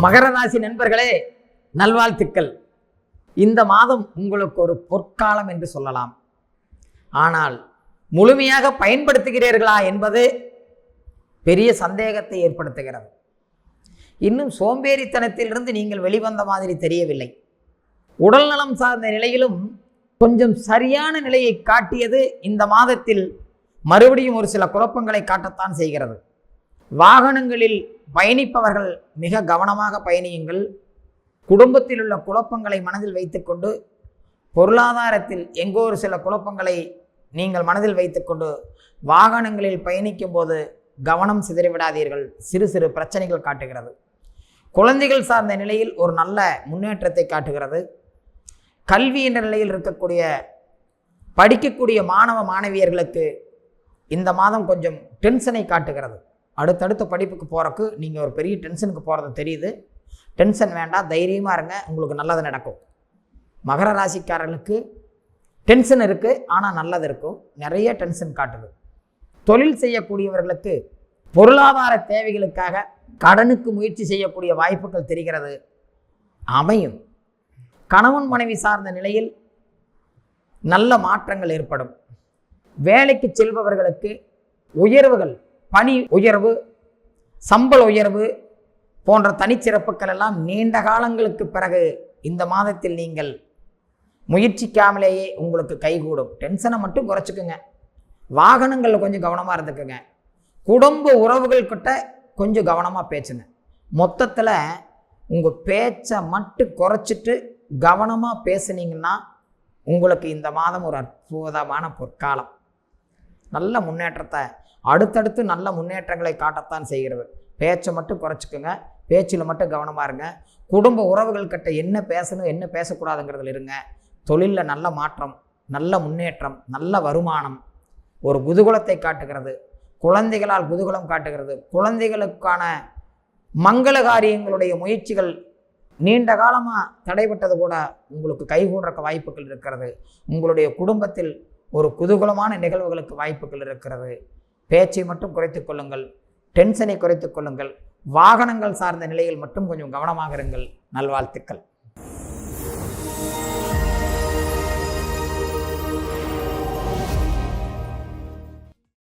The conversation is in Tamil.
மகர ராசி நண்பர்களே, நல்வாழ்த்துக்கள். இந்த மாதம் உங்களுக்கு ஒரு பொற்காலம் என்று சொல்லலாம். ஆனால் முழுமையாக பயன்படுத்துகிறீர்களா என்பது பெரிய சந்தேகத்தை ஏற்படுத்துகிறது. இன்னும் சோம்பேறித்தனத்திலிருந்து நீங்கள் வெளிவந்த மாதிரி தெரியவில்லை. உடல் நலம் சார்ந்த நிலையிலும் கொஞ்சம் சரியான நிலையை காட்டியது இந்த மாதத்தில் மறுபடியும் ஒரு சில குழப்பங்களை காட்டத்தான் செய்கிறது. வாகனங்களில் பயணிப்பவர்கள் மிக கவனமாக பயணியுங்கள். குடும்பத்தில் உள்ள குழப்பங்களை மனதில் வைத்துக்கொண்டு, பொருளாதாரத்தில் எங்கோ ஒரு சில குழப்பங்களை நீங்கள் மனதில் வைத்துக்கொண்டு வாகனங்களில் பயணிக்கும் போது கவனம் சிதறிவிடாதீர்கள். சிறு சிறு பிரச்சனைகள் காட்டுகிறது. குழந்தைகள் சார்ந்த நிலையில் ஒரு நல்ல முன்னேற்றத்தை காட்டுகிறது. கல்வி என்ற நிலையில் இருக்கக்கூடிய படிக்கக்கூடிய மாணவ மாணவியர்களுக்கு இந்த மாதம் கொஞ்சம் டென்ஷனை காட்டுகிறது. அடுத்தடுத்த படிப்புக்கு போகிறக்கு நீங்கள் ஒரு பெரிய டென்ஷனுக்கு போகிறது தெரியுது. டென்ஷன் வேண்டாம், தைரியமாக இருங்க, உங்களுக்கு நல்லது நடக்கும். மகர ராசிக்காரர்களுக்கு டென்ஷன் இருக்குது, ஆனால் நல்லது இருக்கும். நிறைய டென்ஷன் காட்டுது. தொழில் செய்யக்கூடியவர்களுக்கு பொருளாதார தேவைகளுக்காக கடனுக்கு முயற்சி செய்யக்கூடிய வாய்ப்புகள் தெரிகிறது, அமையும். கணவன் மனைவி சார்ந்த நிலையில் நல்ல மாற்றங்கள் ஏற்படும். வேலைக்கு செல்பவர்களுக்கு உயர்வுகள், பணி உயர்வு, சம்பள உயர்வு போன்ற தனிச்சிறப்புகள் எல்லாம் நீண்ட காலங்களுக்கு பிறகு இந்த மாதத்தில் நீங்கள் முயற்சிக்காமலேயே உங்களுக்கு கைகூடும். டென்ஷனை மட்டும் குறைச்சிக்குங்க. வாகனங்களில் கொஞ்சம் கவனமாக இருந்துக்குங்க. குடும்ப உறவுகள் கிட்ட கொஞ்சம் கவனமாக பேசுங்க. மொத்தத்தில் உங்கள் பேச்சை மட்டும் குறைச்சிட்டு கவனமாக பேசுனீங்கன்னா உங்களுக்கு இந்த மாதம் ஒரு அற்புதமான பொற்காலம். நல்ல முன்னேற்றத்தை, அடுத்தடுத்து நல்ல முன்னேற்றங்களை காட்டத்தான் செய்கிறது. பேச்சை மட்டும் குறைச்சிக்குங்க. பேச்சில் மட்டும் கவனமாக இருங்க. குடும்ப உறவுகள்கிட்ட என்ன பேசணும் என்ன பேசக்கூடாதுங்கிறதுல இருங்க. தொழிலில் நல்ல மாற்றம், நல்ல முன்னேற்றம், நல்ல வருமானம், ஒரு குதூகலத்தை காட்டுகிறது. குழந்தைகளால் குதூகலம் காட்டுகிறது. குழந்தைகளுக்கான மங்கள காரியங்களுடைய முயற்சிகள் நீண்ட காலமாக தடைபட்டது கூட உங்களுக்கு கைகூடுறக்க வாய்ப்புகள் இருக்கிறது. உங்களுடைய குடும்பத்தில் ஒரு குதூகலமான நிகழ்வுகளுக்கு வாய்ப்புகள் இருக்கிறது. பேச்சை மட்டும் குறைத்து கொள்ளுங்கள். டென்ஷனை குறைத்து கொள்ளுங்கள். வாகனங்கள் சார்ந்த நிலையில் மட்டும் கொஞ்சம் கவனமாக இருங்கள். நல்வாழ்த்துக்கள்.